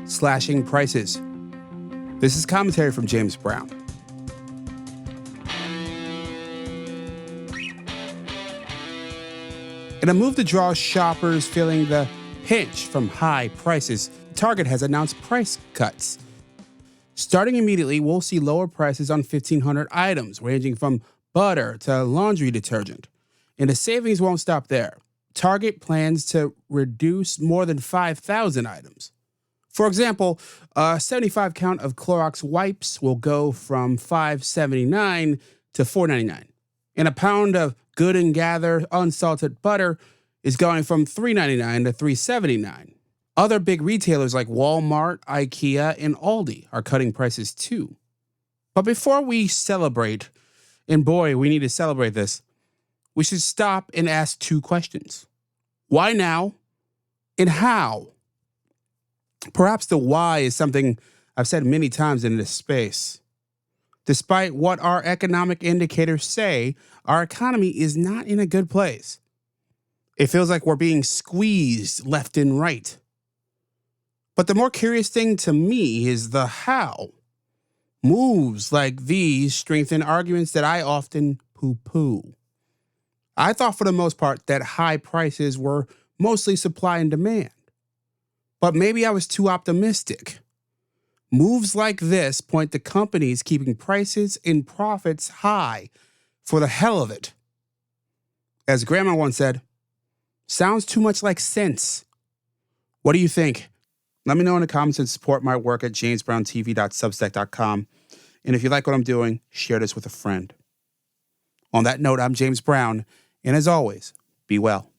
slashing prices. This is commentary from James Brown. In a move to draw shoppers feeling the pinch from high prices, Target has announced price cuts. Starting immediately, we'll see lower prices on 1,500 items, ranging from butter to laundry detergent. And the savings won't stop there. Target plans to reduce more than 5,000 items. For example, a 75 count of Clorox wipes will go from $5.79 to $4.99. And a pound of Good and Gather unsalted butter is going from $3.99 to $3.79. Other big retailers like Walmart, Ikea, and Aldi are cutting prices too. But before we celebrate, and boy, we need to celebrate this, we should stop and ask two questions. Why now? And how? Perhaps the why is something I've said many times in this space. Despite what our economic indicators say, our economy is not in a good place. It feels like we're being squeezed left and right. But the more curious thing to me is the how. Moves like these strengthen arguments that I often poo-poo. I thought for the most part that high prices were mostly supply and demand. But maybe I was too optimistic. Moves like this point to companies keeping prices and profits high for the hell of it. As Grandma once said, sounds too much like sense. What do you think? Let me know in the comments and support my work at jamesbrowntv.substack.com. And if you like what I'm doing, share this with a friend. On that note, I'm James Brown, and as always, be well.